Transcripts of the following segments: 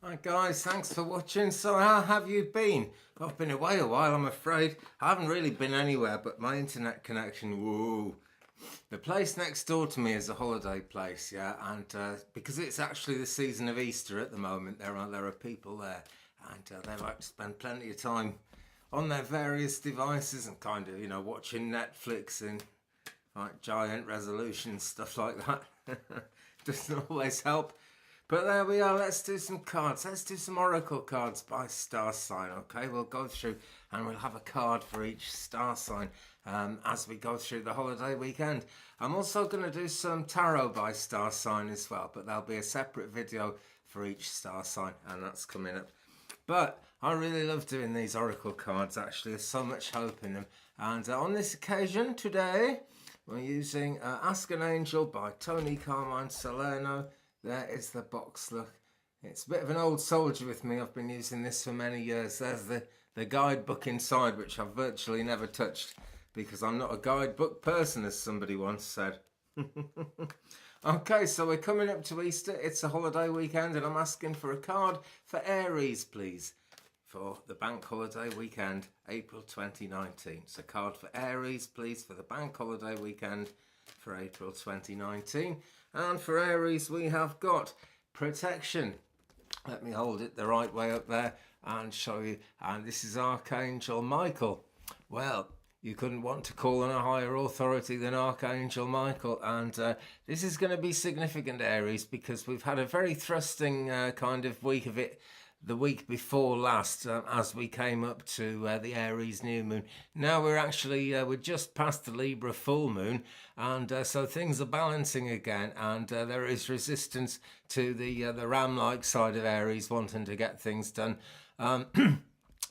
Hi guys, thanks for watching. So how have you been? I've been away a while, I'm afraid. I haven't really been anywhere, but my internet connection, whoa. The place next door to me is a holiday place, yeah, and because it's actually the season of Easter at the moment, there are people there, and they like to spend plenty of time on their various devices and kind of, watching Netflix in like giant resolution, stuff like that. Doesn't always help. But there we are, let's do some cards. Let's do some oracle cards by star sign, okay? We'll go through and we'll have a card for each star sign as we go through the holiday weekend. I'm also going to do some tarot by star sign as well, but there'll be a separate video for each star sign, and that's coming up. But I really love doing these oracle cards, actually. There's so much hope in them. And on this occasion today, we're using Ask an Angel by Tony Carmine Salerno. There is the box, look. It's a bit of an old soldier with me. I've been using this for many years. There's the guidebook inside, which I've virtually never touched because I'm not a guidebook person, as somebody once said. Okay, so we're coming up to Easter. It's a holiday weekend, and I'm asking for a card for Aries, please, for the bank holiday weekend, April 2019. So card for Aries, please, for the bank holiday weekend for April 2019. And for Aries, we have got protection. Let me hold it the right way up there and show you. And this is Archangel Michael. Well, you couldn't want to call on a higher authority than Archangel Michael. And this is going to be significant, Aries, because we've had a very thrusting kind of week of it the week before last as we came up to the Aries new moon. Now we're actually we're just past the Libra full moon, and so things are balancing again, and there is resistance to the ram-like side of Aries wanting to get things done.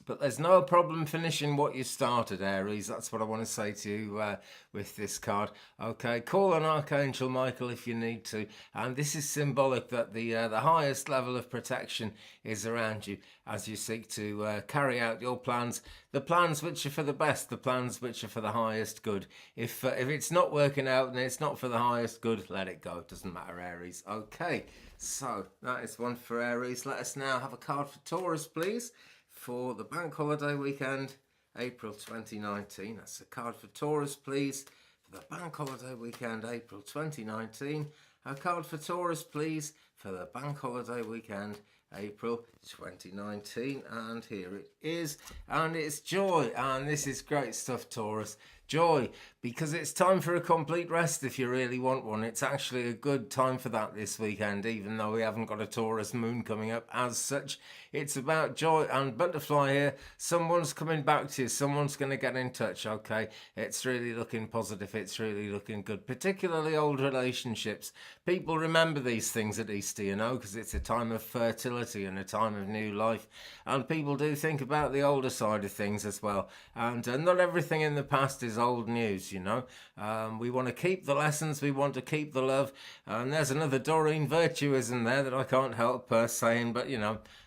But there's no problem finishing what you started, Aries. That's what I want to say to you with this card. Okay, call on Archangel Michael if you need to. And this is symbolic that the highest level of protection is around you as you seek to carry out your plans. The plans which are for the best, the plans which are for the highest good. If it's not working out and it's not for the highest good, let it go. It doesn't matter, Aries. Okay, so that is one for Aries. Let us now have a card for Taurus, please, for the bank holiday weekend, April 2019. That's a card for Taurus, please, for the bank holiday weekend, April 2019. A card for Taurus, please, for the bank holiday weekend, April 2019. And here it is. And it's joy. And this is great stuff, Taurus. Joy, because it's time for a complete rest if you really want one. It's actually a good time for that this weekend, even though we haven't got a Taurus moon coming up as such. It's about joy and butterfly here. Someone's coming back to you. Someone's going to get in touch, okay? It's really looking positive. It's really looking good, particularly old relationships. People remember these things at Easter, because it's a time of fertility and a time of new life. And people do think about the older side of things as well. And not everything in the past is old news, we want to keep the lessons, we want to keep the love, and there's another Doreen Virtuism there that I can't help saying, but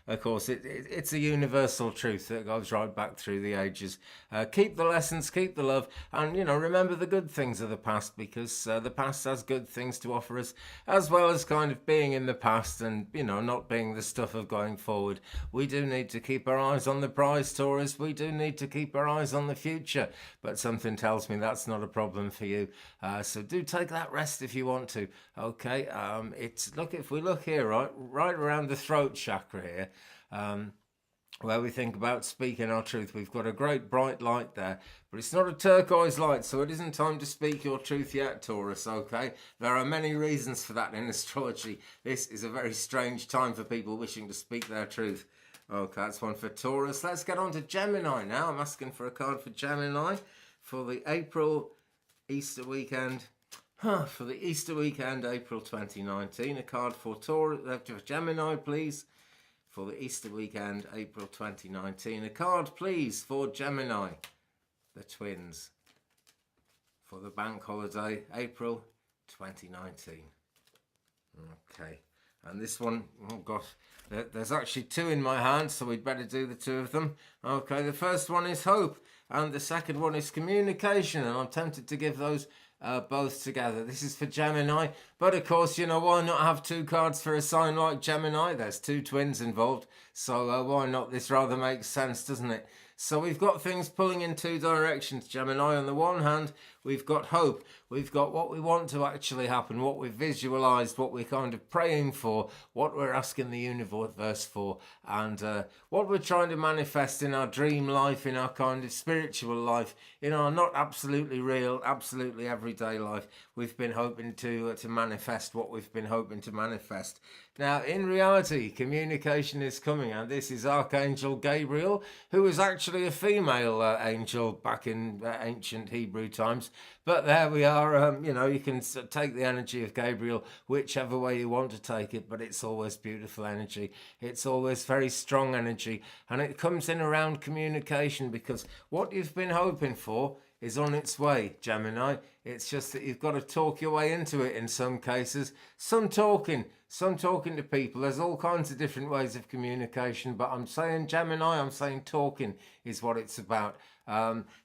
of course it's a universal truth that goes right back through the ages. Keep the lessons, keep the love, and remember the good things of the past, because the past has good things to offer us, as well as kind of being in the past and not being the stuff of going forward. We do need to keep our eyes on the prize, Taurus. We do need to keep our eyes on the future, but something tells me that's not a problem for you. So do take that rest if you want to. Okay, if we look here, right around the throat chakra here, where we think about speaking our truth, we've got a great bright light there, but it's not a turquoise light, so it isn't time to speak your truth yet, Taurus, okay? There are many reasons for that in astrology. This is a very strange time for people wishing to speak their truth. Okay, that's one for Taurus. Let's get on to Gemini now. I'm asking for a card for Gemini for the April Easter weekend. For the Easter weekend, April 2019. A card for Taurus, for Gemini, please, for the Easter weekend, April 2019. A card, please, for Gemini, the twins, for the bank holiday, April 2019. Okay, and this one, oh gosh, there's actually two in my hand, so we'd better do the two of them. Okay, the first one is hope, and the second one is communication, and I'm tempted to give those both together. This is for Gemini, but of course, you know, why not have two cards for a sign like Gemini? There's two twins involved, so why not? This rather makes sense, doesn't it? So we've got things pulling in two directions, Gemini. On the one hand, we've got hope. We've got what we want to actually happen, what we've visualized, what we're kind of praying for, what we're asking the universe for, and what we're trying to manifest in our dream life, in our kind of spiritual life, in our not absolutely real, absolutely everyday life. We've been hoping to manifest what we've been hoping to manifest. Now, in reality, communication is coming, and this is Archangel Gabriel, who was actually a female angel back in ancient Hebrew times. But there we are, you know, you can take the energy of Gabriel whichever way you want to take it, but it's always beautiful energy. It's always very strong energy, and it comes in around communication, because what you've been hoping for is on its way, Gemini. It's just that you've got to talk your way into it in some cases. Some talking to people. There's all kinds of different ways of communication, but I'm saying Gemini, I'm saying talking is what it's about.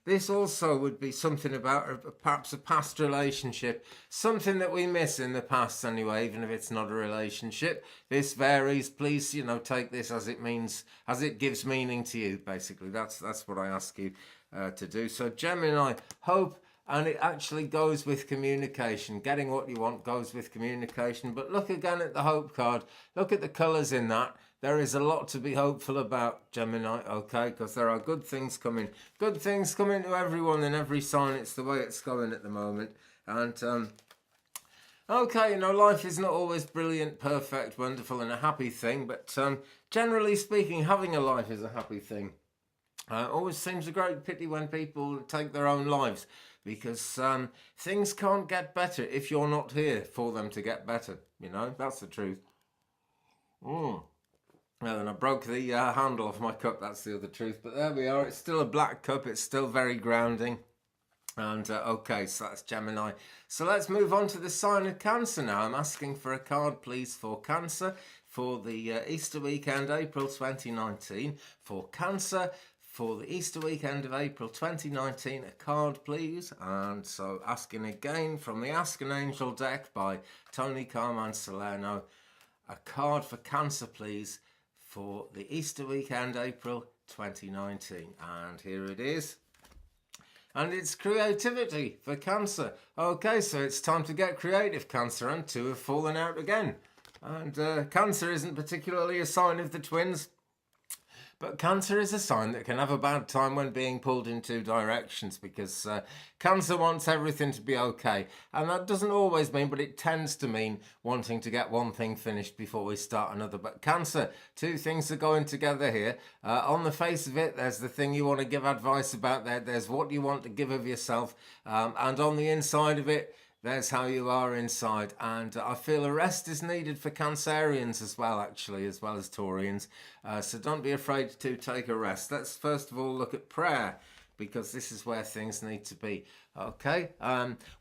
This also would be something about perhaps a past relationship, something that we miss in the past anyway, even if it's not a relationship. This varies. Please, you know, take this as it means, as it gives meaning to you, basically. That's what I ask you to do. So Gemini, hope, and it actually goes with communication. Getting what you want goes with communication. But look again at the hope card. Look at the colours in that. There is a lot to be hopeful about, Gemini, okay? Because there are good things coming. Good things coming to everyone in every sign. It's the way it's going at the moment. And, okay, you know, life is not always brilliant, perfect, wonderful, and a happy thing. But generally speaking, having a life is a happy thing. Always seems a great pity when people take their own lives, because things can't get better if you're not here for them to get better. You know, that's the truth. And I broke the handle off my cup, that's the other truth. But there we are, it's still a black cup, it's still very grounding. And okay, so that's Gemini. So let's move on to the sign of Cancer now. I'm asking for a card, please, for Cancer for the Easter weekend, April 2019. For Cancer, for the Easter weekend of April 2019, a card, please. And so asking again from the Ask an Angel deck by Tony Carman Salerno, a card for Cancer, please, for the Easter weekend, April 2019. And here it is. And it's creativity for Cancer. Okay, so it's time to get creative, Cancer, and two have fallen out again. And Cancer isn't particularly a sign of the twins, but Cancer is a sign that can have a bad time when being pulled in two directions, because Cancer wants everything to be okay. And that doesn't always mean, but it tends to mean wanting to get one thing finished before we start another. But Cancer, two things are going together here. On the face of it, there's the thing you want to give advice about. There's what you want to give of yourself. And on the inside of it, there's how you are inside. And I feel a rest is needed for Cancerians as well, actually, as well as Taurians. So don't be afraid to take a rest. Let's first of all look at prayer, because this is where things need to be. Okay,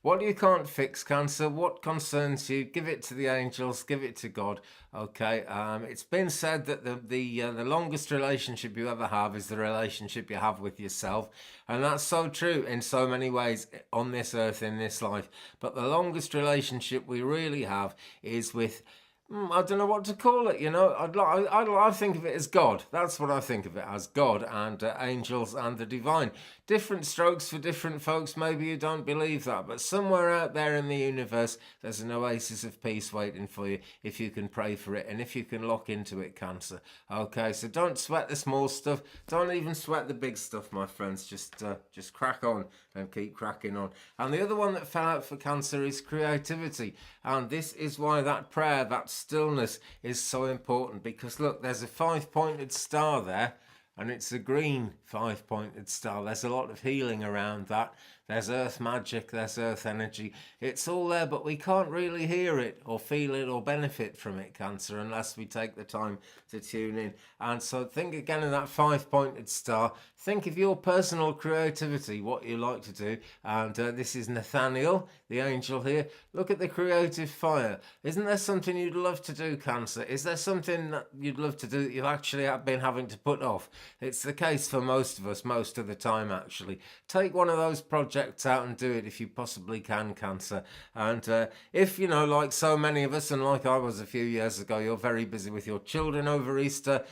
what you can't fix, Cancer, what concerns you, give it to the angels, give it to God. Okay, it's been said that the longest relationship you ever have is the relationship you have with yourself, and that's so true in so many ways on this earth, in this life. But the longest relationship we really have is with, I don't know what to call it, you know. I think of it as God. That's what I think of it as, God and angels and the divine. Different strokes for different folks. Maybe you don't believe that, but somewhere out there in the universe, there's an oasis of peace waiting for you if you can pray for it and if you can lock into it, Cancer. Okay, so don't sweat the small stuff. Don't even sweat the big stuff, my friends. Just crack on and keep cracking on. And the other one that fell out for Cancer is creativity. And this is why that prayer, that stillness is so important, because look, there's a 5-pointed star there, and it's a green 5-pointed star. There's a lot of healing around that. There's earth magic, there's earth energy. It's all there, but we can't really hear it or feel it or benefit from it, Cancer, unless we take the time to tune in. And so think again of that 5-pointed star. Think of your personal creativity, what you like to do. And this is Nathaniel, the angel here. Look at the creative fire. Isn't there something you'd love to do, Cancer? Is there something that you'd love to do that you've actually been having to put off? It's the case for most of us, most of the time, actually. Take one of those projects projects out and do it if you possibly can, Cancer. And if, you know, like so many of us, and like I was a few years ago, you're very busy with your children over Easter,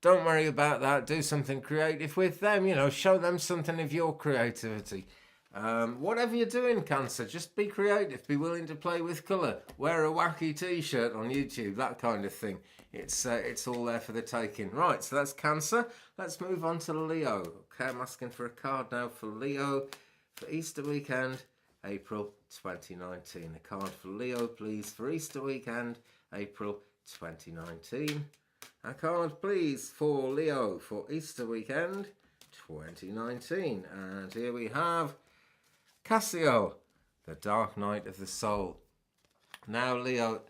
don't worry about that. Do something creative with them, you know, show them something of your creativity. Whatever you're doing, Cancer, just be creative, be willing to play with colour, wear a wacky t-shirt on YouTube, that kind of thing. It's all there for the taking. Right, so that's Cancer. Let's move on to Leo. Okay, I'm asking for a card now for Leo for Easter weekend, April 2019. A card for Leo, please, for Easter weekend, April 2019. A card, please, for Leo for Easter weekend 2019. And here we have Cassio, the Dark Night of the Soul. Now, Leo,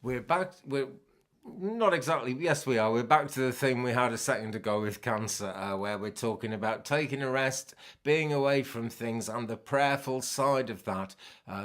we're back. We're not exactly. Yes, we are. We're back to the theme we had a second ago with Cancer, where we're talking about taking a rest, being away from things, and the prayerful side of that,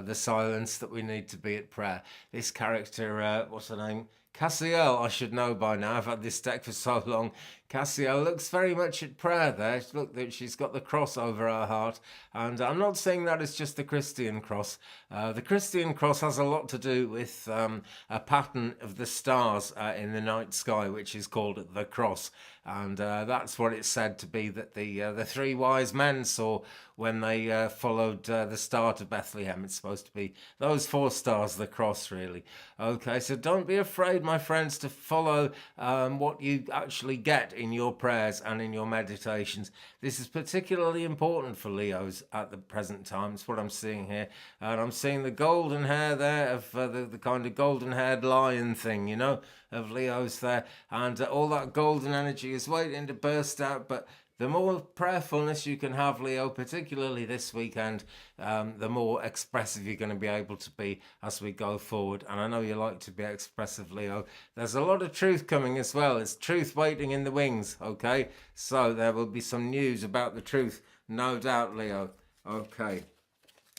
the silence that we need to be at prayer. This character, what's her name? Cassio, I should know by now. I've had this deck for so long. Cassio looks very much at prayer there. Look, she's got the cross over her heart. And I'm not saying that it's just the Christian cross. The Christian cross has a lot to do with a pattern of the stars in the night sky, which is called the cross. And that's what it's said to be that the three wise men saw when they followed the star to Bethlehem. It's supposed to be those four stars, the cross, really. Okay, so don't be afraid, my friends, to follow what you actually get in your prayers and in your meditations. This is particularly important for Leos at the present time. It's what I'm seeing here. And I'm seeing the golden hair there of the kind of golden-haired lion thing, you know, of Leos there. And all that golden energy is waiting to burst out, but the more prayerfulness you can have, Leo, particularly this weekend, the more expressive you're going to be able to be as we go forward. And I know you like to be expressive, Leo. There's a lot of truth coming as well. It's truth waiting in the wings, okay? So there will be some news about the truth, no doubt, Leo. Okay.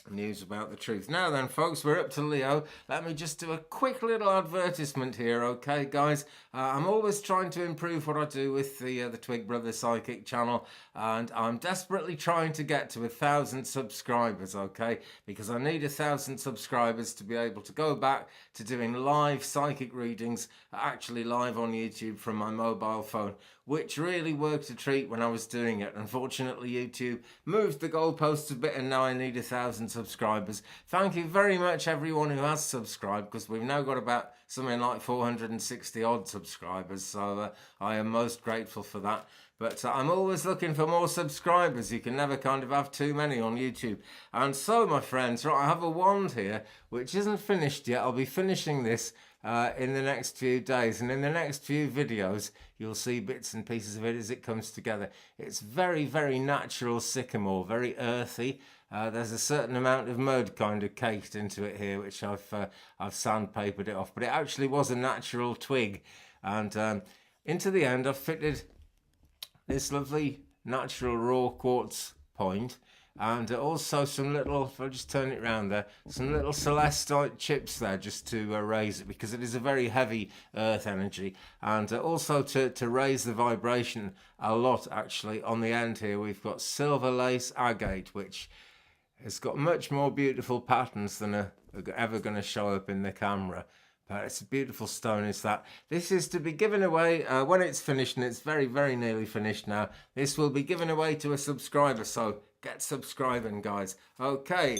News about the truth. Now then, folks, we're up to Leo. Let me just do a quick little advertisement here, okay, guys? I'm always trying to improve what I do with the Twig Brother Psychic channel, and I'm desperately trying to get to 1,000 subscribers, okay? Because I need 1,000 subscribers to be able to go back to doing live psychic readings, actually live on YouTube from my mobile phone, which really worked a treat when I was doing it. Unfortunately, YouTube moved the goalposts a bit, and now I need 1,000 subscribers. Thank you very much, everyone who has subscribed, because we've now got about something like 460 odd subscribers, so I am most grateful for that. But I'm always looking for more subscribers. You can never kind of have too many on YouTube. And so, my friends, right, I have a wand here, which isn't finished yet. I'll be finishing this in the next few days, and in the next few videos you'll see bits and pieces of it as it comes together. It's very, very natural sycamore, very earthy. There's a certain amount of mud kind of caked into it here, which I've sandpapered it off, but it actually was a natural twig. And into the end I've fitted this lovely natural raw quartz point, and also some little, if I just turn it around there, some little celestite chips there just to raise it, because it is a very heavy earth energy. And also to raise the vibration a lot, actually, on the end here we've got silver lace agate, which has got much more beautiful patterns than are ever going to show up in the camera. But it's a beautiful stone, is that. This is to be given away when it's finished, and it's very, very nearly finished now. This will be given away to a subscriber, so get subscribing, guys. Okay,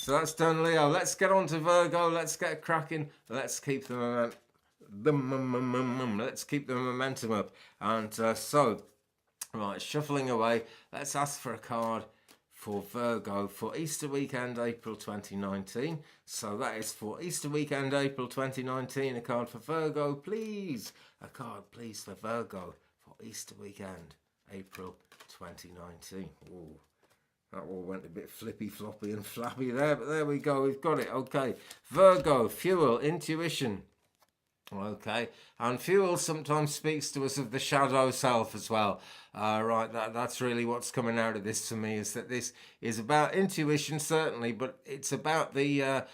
so that's done, Leo. Let's get on to Virgo. Let's get cracking. Let's keep the momentum up. And so, right, shuffling away. Let's ask for a card for Virgo for Easter weekend, April 2019. So that is for Easter weekend, April 2019. A card for Virgo, please. A card, please, for Virgo for Easter weekend, April 2019. Ooh, that all went a bit flippy, floppy and flappy there, but there we go. We've got it. Okay. Virgo, fuel, intuition. Okay, and fuel sometimes speaks to us of the shadow self as well. Right, that's really what's coming out of this to me, is that this is about intuition, certainly, but it's about the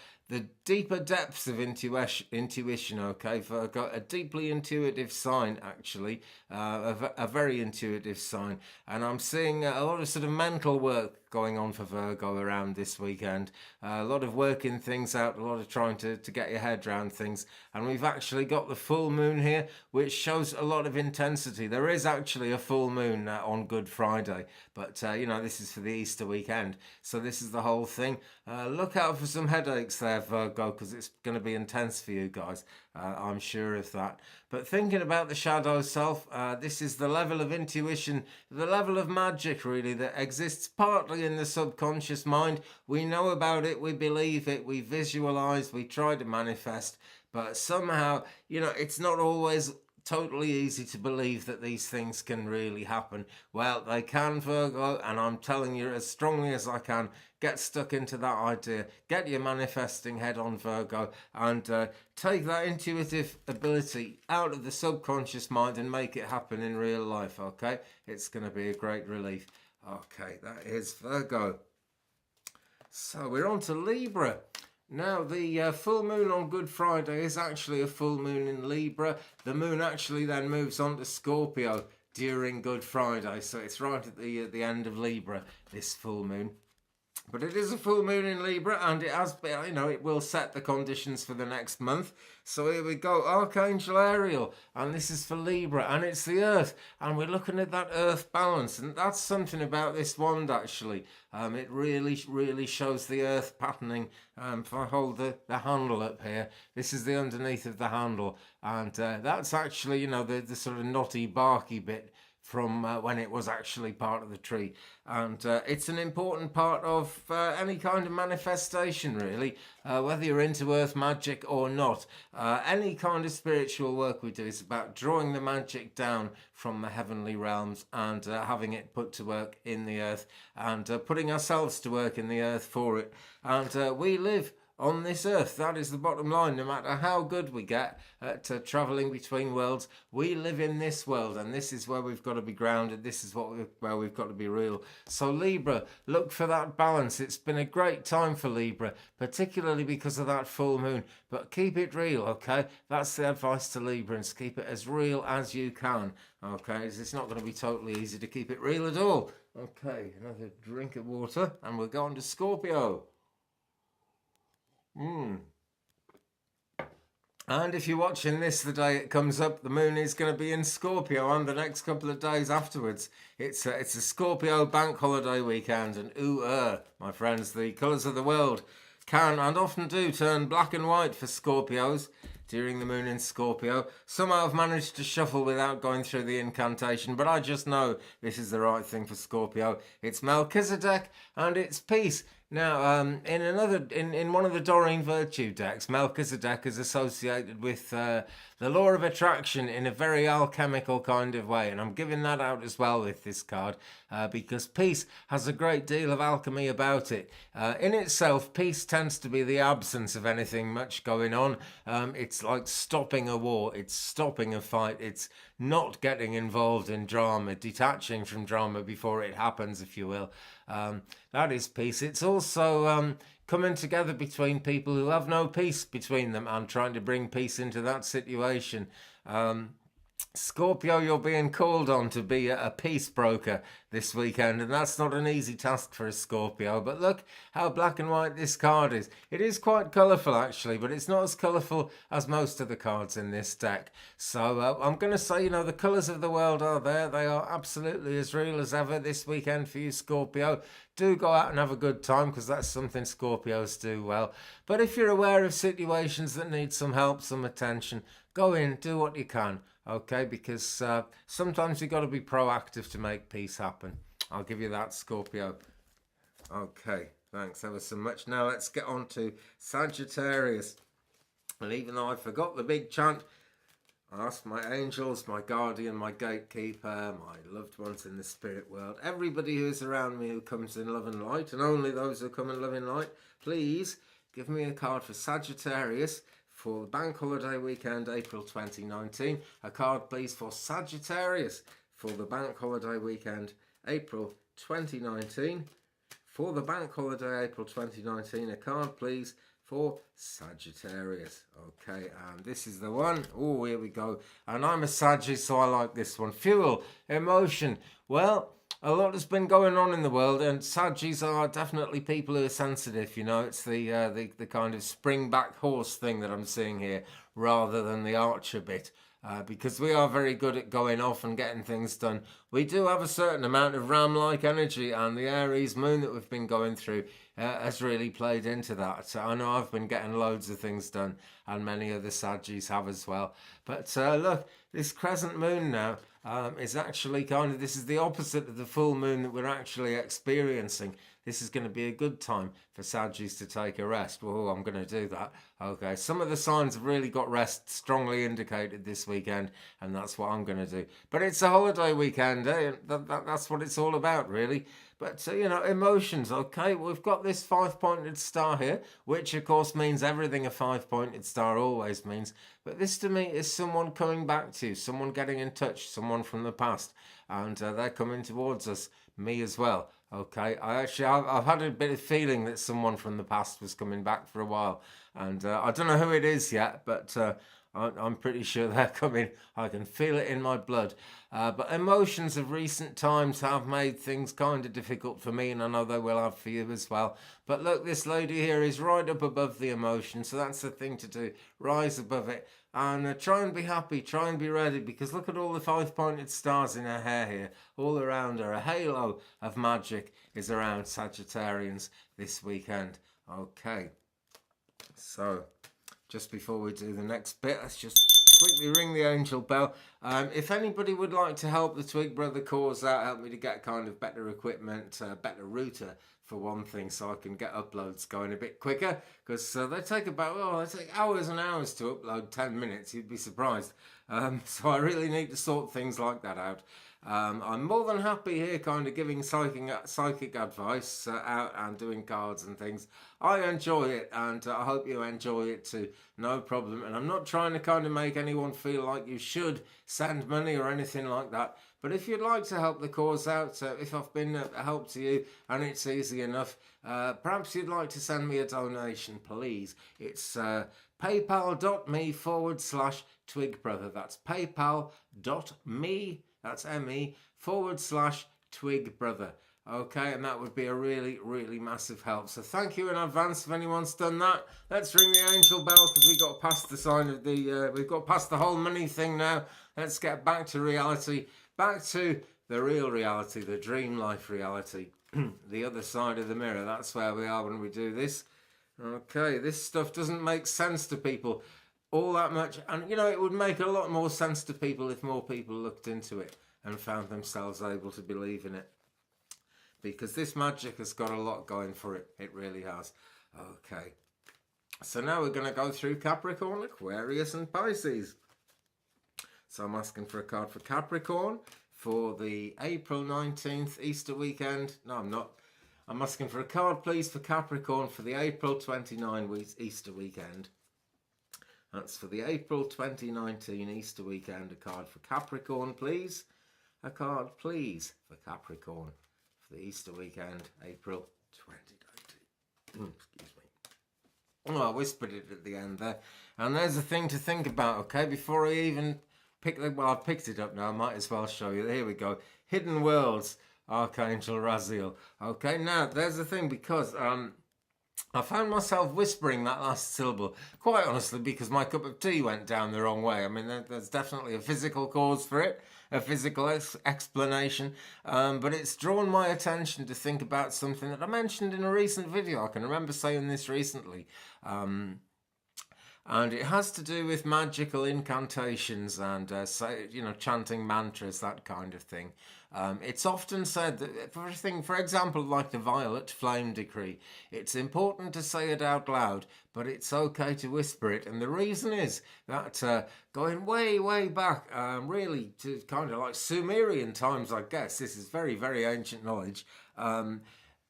deeper depths of intuition, okay, Virgo, a deeply intuitive sign, actually, a very intuitive sign. And I'm seeing a lot of sort of mental work going on for Virgo around this weekend. A lot of working things out, a lot of trying to get your head around things. And we've actually got the full moon here, which shows a lot of intensity. There is actually a full moon on Good Friday, but you know, this is for the Easter weekend. So this is the whole thing. Look out for some headaches there, Virgo, because it's going to be intense for you guys. I'm sure of that. But thinking about the shadow self, this is the level of intuition, the level of magic really that exists partly in the subconscious mind. We know about it, we believe it, we visualize, we try to manifest, but somehow, you know, it's not always totally easy to believe that these things can really happen. Well, they can, Virgo, and I'm telling you as strongly as I can, get stuck into that idea, get your manifesting head on, Virgo, and take that intuitive ability out of the subconscious mind and make it happen in real life, okay? It's going to be a great relief. Okay, that is Virgo. So we're on to Libra. Now, the full moon on Good Friday is actually a full moon in Libra. The moon actually then moves on to Scorpio during Good Friday. So it's right at the end of Libra, this full moon. But it is a full moon in Libra, and it has been, you know, it will set the conditions for the next month. So here we go, Archangel Ariel, and this is for Libra, and it's the Earth, and we're looking at that Earth balance, and that's something about this wand actually. It really shows the Earth patterning. If I hold the handle up here, this is the underneath of the handle, and that's actually, you know, the sort of knotty, barky bit from when it was actually part of the tree. And it's an important part of any kind of manifestation, really, whether you're into earth magic or not. Any kind of spiritual work we do is about drawing the magic down from the heavenly realms and having it put to work in the earth, and putting ourselves to work in the earth for it. And we live on this earth. That is the bottom line. No matter how good we get at travelling between worlds, we live in this world, and this is where we've got to be grounded. This is where we've got to be real. So Libra, look for that balance. It's been a great time for Libra, particularly because of that full moon, but keep it real, okay? That's the advice to Librans. Keep it as real as you can, okay? It's not going to be totally easy to keep it real at all. Okay, another drink of water, and we'll go on to Scorpio. And if you're watching this the day it comes up, the moon is going to be in Scorpio and the next couple of days afterwards. It's a Scorpio bank holiday weekend, and my friends, the colours of the world can and often do turn black and white for Scorpios during the moon in Scorpio. Somehow I've managed to shuffle without going through the incantation, but I just know this is the right thing for Scorpio. It's Melchizedek and it's peace. Now, in one of the Doreen Virtue decks, Melchizedek is associated with the law of attraction in a very alchemical kind of way, and I'm giving that out as well with this card because peace has a great deal of alchemy about it. In itself, peace tends to be the absence of anything much going on. It's like stopping a war, it's stopping a fight, it's not getting involved in drama, detaching from drama before it happens, if you will. That is peace. It's also coming together between people who have no peace between them and trying to bring peace into that situation. Scorpio, you're being called on to be a peace broker this weekend, and that's not an easy task for a Scorpio. But look how black and white this card is. It is quite colourful actually, but it's not as colourful as most of the cards in this deck. So I'm going to say, you know, the colours of the world are there. They are absolutely as real as ever this weekend for you, Scorpio. Do go out and have a good time, because that's something Scorpios do well. But if you're aware of situations that need some help, some attention, go in, do what you can. Okay, because sometimes you've got to be proactive to make peace happen. I'll give you that, Scorpio. Okay, thanks ever so much. Now let's get on to Sagittarius. And even though I forgot the big chant, I ask my angels, my guardian, my gatekeeper, my loved ones in the spirit world, everybody who is around me who comes in love and light, and only those who come in love and light, please give me a card for Sagittarius for the bank holiday weekend, April 2019. A card, please, for Sagittarius for the bank holiday weekend, April 2019. For the bank holiday, April 2019, a card, please, for Sagittarius. Okay, and this is the one. Oh, here we go. And I'm a Sagittarius, so I like this one. Fuel, emotion. Well, a lot has been going on in the world, and Saggies are definitely people who are sensitive. You know, it's the kind of spring-back horse thing that I'm seeing here, rather than the archer bit. Because we are very good at going off and getting things done. We do have a certain amount of ram-like energy, and the Aries moon that we've been going through has really played into that. So I know I've been getting loads of things done, and many other Saggies have as well. But look, this crescent moon now is actually this is the opposite of the full moon that we're actually experiencing. This is going to be a good time for Saggies to take a rest. Oh, I'm going to do that. Okay, some of the signs have really got rest strongly indicated this weekend, and that's what I'm going to do. But it's a holiday weekend, eh? That's what it's all about, really. But, you know, emotions, okay? We've got this 5-pointed star here, which, of course, means everything a 5-pointed star always means. But this, to me, is someone coming back to you, someone getting in touch, someone from the past. And they're coming towards us, me as well. Okay, I've had a bit of feeling that someone from the past was coming back for a while. And I don't know who it is yet, but I'm pretty sure they're coming. I can feel it in my blood. But emotions of recent times have made things kind of difficult for me, and I know they will have for you as well. But look, this lady here is right up above the emotion, so that's the thing to do. Rise above it and try and be happy, try and be ready, because look at all the 5-pointed stars in her hair here, all around her. A halo of magic is around Sagittarians this weekend. Okay, so just before we do the next bit, let's just quickly ring the angel bell. If anybody would like to help the Twig Brother cause out, help me to get kind of better equipment, better router for one thing, so I can get uploads going a bit quicker, because they take hours and hours to upload, 10 minutes, you'd be surprised. So I really need to sort things like that out. I'm more than happy here kind of giving psychic advice out and doing cards and things. I enjoy it, and I hope you enjoy it too, no problem. And I'm not trying to kind of make anyone feel like you should send money or anything like that. But if you'd like to help the cause out, if I've been a help to you and it's easy enough, perhaps you'd like to send me a donation, please. It's paypal.me/Twig Brother. That's paypal.me, that's me/Twig Brother. Okay, and that would be a really, really massive help. So thank you in advance if anyone's done that. Let's ring the angel bell, because we got past the sign of the, we've got past the whole money thing now. Let's get back to reality, back to the real reality, the dream life reality, the other side of the mirror. That's where we are when we do this. Okay, this stuff doesn't make sense to people all that much. And, you know, it would make a lot more sense to people if more people looked into it and found themselves able to believe in it. Because this magic has got a lot going for it. It really has. Okay. So now we're going to go through Capricorn, Aquarius and Pisces. So I'm asking for a card for Capricorn for the April 19th Easter weekend. No, I'm not. I'm asking for a card, please, for Capricorn for the April 29 Easter weekend. That's for the April 2019 Easter weekend. A card for Capricorn, please. A card, please, for Capricorn for the Easter weekend, April 2019. Excuse me. Oh, I whispered it at the end there. And there's a thing to think about, okay? Before I even pick the... Well, I've picked it up now. I might as well show you. Here we go. Hidden Worlds, Archangel Raziel. Okay, now, there's the thing, because... I found myself whispering that last syllable, quite honestly, because my cup of tea went down the wrong way. I mean, there's definitely a physical cause for it, a physical explanation, but it's drawn my attention to think about something that I mentioned in a recent video. I can remember saying this recently. And it has to do with magical incantations and, chanting mantras, that kind of thing. It's often said that for example, like the Violet Flame Decree, it's important to say it out loud, but it's okay to whisper it. And the reason is that going way, way back, really to kind of like Sumerian times, I guess, this is very, very ancient knowledge,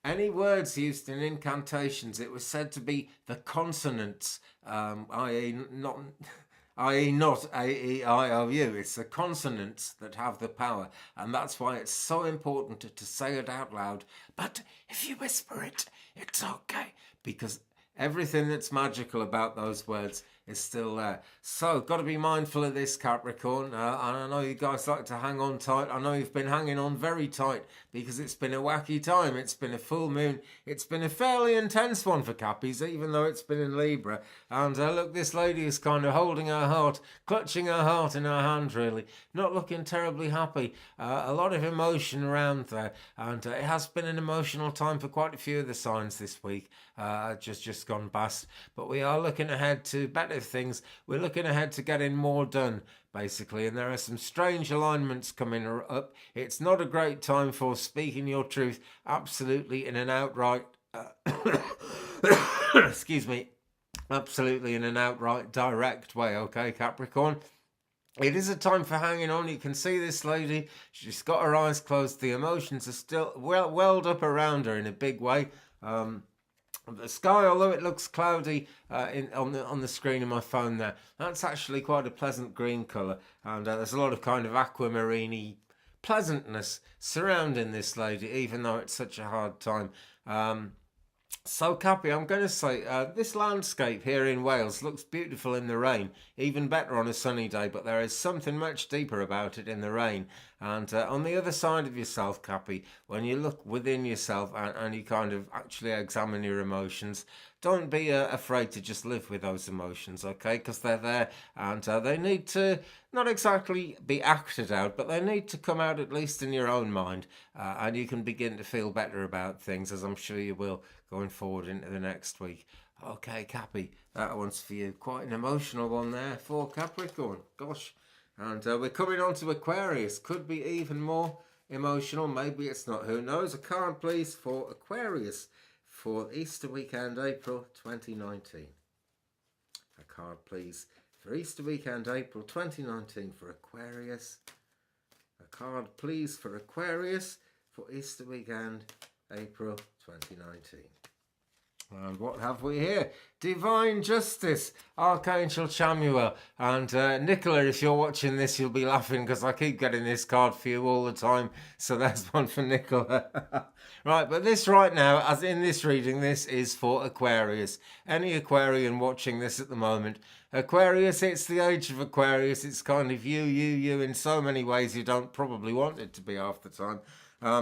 any words used in incantations, it was said to be the consonants, i.e. not A-E-I-O-U. It's the consonants that have the power, and that's why it's so important to say it out loud. But if you whisper it, it's okay, because everything that's magical about those words is still there. So, got to be mindful of this, Capricorn. And I know you guys like to hang on tight. I know you've been hanging on very tight because it's been a wacky time. It's been a full moon. It's been a fairly intense one for Cappies, even though it's been in Libra. And look, this lady is kind of holding her heart, clutching her heart in her hand, really. Not looking terribly happy. A lot of emotion around there. And it has been an emotional time for quite a few of the signs this week. Just gone past. But we are looking ahead to better things. We're looking ahead to getting more done, basically, and there are some strange alignments coming up. It's not a great time for speaking your truth absolutely in an outright excuse me, absolutely in an outright direct way, okay, Capricorn? It is a time for hanging on. You can see this lady, she's got her eyes closed. The emotions are still welled up around her in a big way. The sky, although it looks cloudy on the screen of my phone there, that's actually quite a pleasant green colour, and there's a lot of kind of aquamarine-y pleasantness surrounding this lady, even though it's such a hard time. So, Cappy, I'm going to say this landscape here in Wales looks beautiful in the rain, even better on a sunny day, but there is something much deeper about it in the rain. And on the other side of yourself, Cappy, when you look within yourself and you kind of actually examine your emotions, don't be afraid to just live with those emotions, okay? Because they're there and they need to not exactly be acted out, but they need to come out at least in your own mind. And you can begin to feel better about things, as I'm sure you will going forward into the next week. Okay, Cappy, that one's for you. Quite an emotional one there for Capricorn. Gosh. And we're coming on to Aquarius. Could be even more emotional. Maybe it's not. Who knows? A card, please, for Aquarius for Easter weekend, April 2019. A card, please, for Easter weekend, April 2019 for Aquarius. A card, please, for Aquarius for Easter weekend, April 2019. And what have we here? Divine Justice, Archangel Chamuel. And Nicola, if you're watching this, you'll be laughing because I keep getting this card for you all the time. So that's one for Nicola. Right, but this right now, as in this reading, this is for Aquarius. Any Aquarian watching this at the moment. Aquarius, it's the age of Aquarius. It's kind of you in so many ways you don't probably want it to be half the time.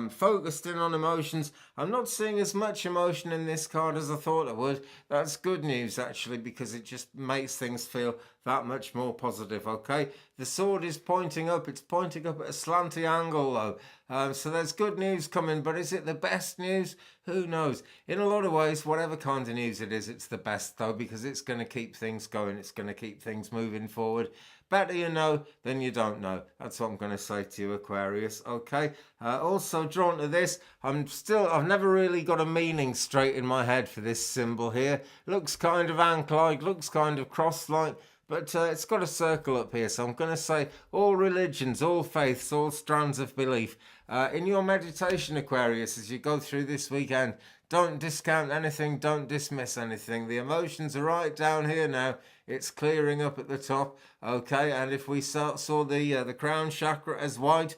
Focused in on emotions. I'm not seeing as much emotion in this card as I thought I would. That's good news, actually, because it just makes things feel that much more positive, okay? The sword is pointing up. It's pointing up at a slanty angle, though. So there's good news coming, but is it the best news? Who knows? In a lot of ways, whatever kind of news it is, it's the best, though, because it's going to keep things going. It's going to keep things moving forward. Better you know than you don't know. That's what I'm going to say to you, Aquarius. Okay. Also drawn to this. I've never really got a meaning straight in my head for this symbol here. Looks kind of ankh-like, looks kind of cross-like, but it's got a circle up here. So I'm going to say all religions, all faiths, all strands of belief. In your meditation, Aquarius, as you go through this weekend, don't discount anything, don't dismiss anything. The emotions are right down here now. It's clearing up at the top, okay? And if we saw the crown chakra as white,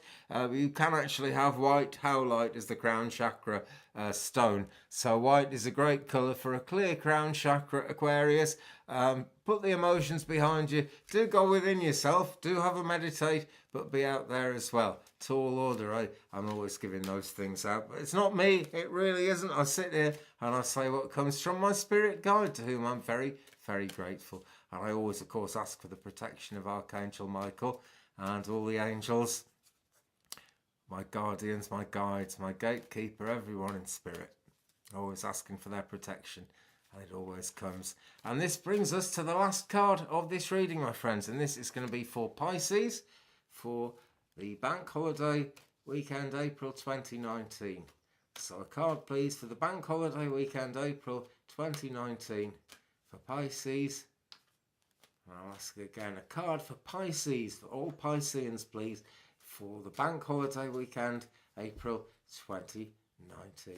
you can actually have white howlite as the crown chakra stone. So white is a great colour for a clear crown chakra, Aquarius. Put the emotions behind you. Do go within yourself. Do have a meditate, but be out there as well. Tall order, I'm always giving those things out. But it's not me. It really isn't. I sit here and I say what comes from my spirit guide, to whom I'm very, very grateful. And I always, of course, ask for the protection of Archangel Michael and all the angels, my guardians, my guides, my gatekeeper, everyone in spirit. Always asking for their protection. And it always comes. And this brings us to the last card of this reading, my friends. And this is going to be for Pisces for the bank holiday weekend, April 2019. So a card, please, for the bank holiday weekend, April 2019 for Pisces. And I'll ask again, a card for Pisces, for all Pisceans, please, for the bank holiday weekend, April 2019.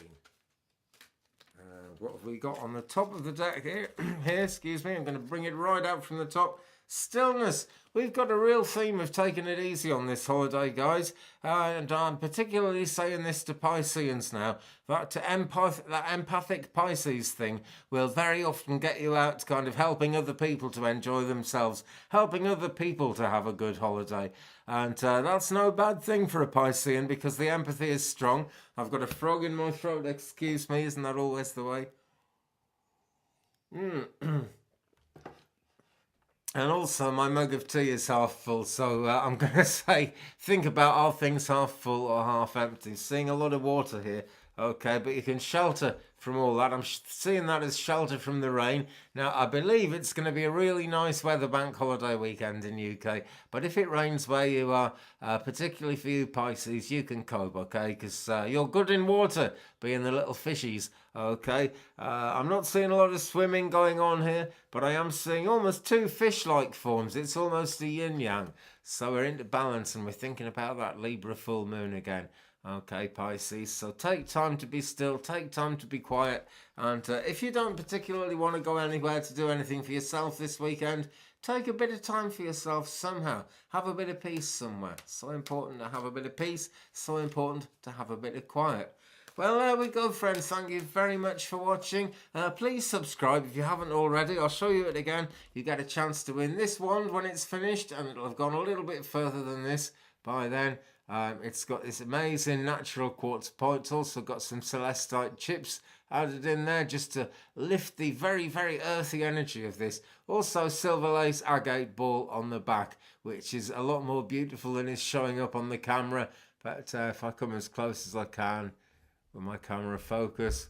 What have we got on the top of the deck here? Excuse me, I'm going to bring it right out from the top stillness. We've got a real theme of taking it easy on this holiday, guys. And I'm particularly saying this to Pisceans now, that empathic Pisces thing will very often get you out kind of helping other people to enjoy themselves, helping other people to have a good holiday. And that's no bad thing for a Piscean because the empathy is strong. I've got a frog in my throat, excuse me, isn't that always the way? And also, my mug of tea is half full, so I'm going to say, think about are things half full or half empty. Seeing a lot of water here, okay, but you can shelter from all that. I'm seeing that as shelter from the rain. Now, I believe it's going to be a really nice weather bank holiday weekend in UK, but if it rains where you are, particularly for you Pisces, you can cope, okay, because you're good in water, being the little fishies, okay. I'm not seeing a lot of swimming going on here, but I am seeing almost two fish-like forms. It's almost a yin-yang, so we're into balance and we're thinking about that Libra full moon again. Okay, Pisces, so take time to be still, take time to be quiet, and if you don't particularly want to go anywhere to do anything for yourself this weekend, take a bit of time for yourself somehow. Have a bit of peace somewhere. So important to have a bit of peace, so important to have a bit of quiet. Well, there we go, friends. Thank you very much for watching. Please subscribe if you haven't already. I'll show you it again. You get a chance to win this wand when it's finished, and it'll have gone a little bit further than this by then. It's got this amazing natural quartz point. It's also got some celestite chips added in there just to lift the very, very earthy energy of this. Also, silver lace agate ball on the back, which is a lot more beautiful than is showing up on the camera. But if I come as close as I can with my camera focus,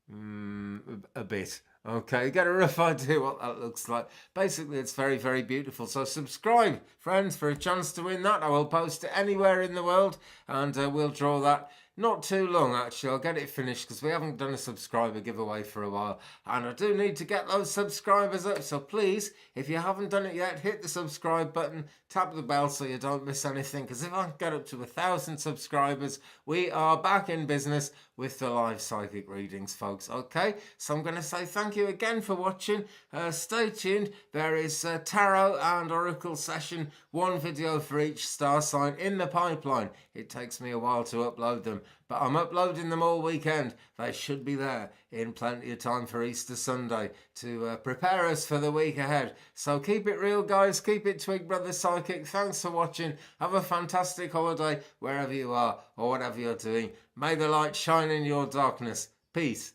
a bit. Okay, get a rough idea what that looks like. Basically, it's very, very beautiful. So subscribe, friends, for a chance to win that. I will post it anywhere in the world, and we'll draw that. Not too long, actually. I'll get it finished because we haven't done a subscriber giveaway for a while. And I do need to get those subscribers up. So please, if you haven't done it yet, hit the subscribe button, tap the bell so you don't miss anything. Because if I get up to 1,000 subscribers, we are back in business with the live psychic readings, folks. Okay, so I'm going to say thank you again for watching. Stay tuned. There is tarot and oracle session, one video for each star sign in the pipeline. It takes me a while to upload them, but I'm uploading them all weekend. They should be there in plenty of time for Easter Sunday to prepare us for the week ahead. So keep it real, guys. Keep it Twig Brother Psychic. Thanks for watching. Have a fantastic holiday wherever you are or whatever you're doing. May the light shine in your darkness. Peace.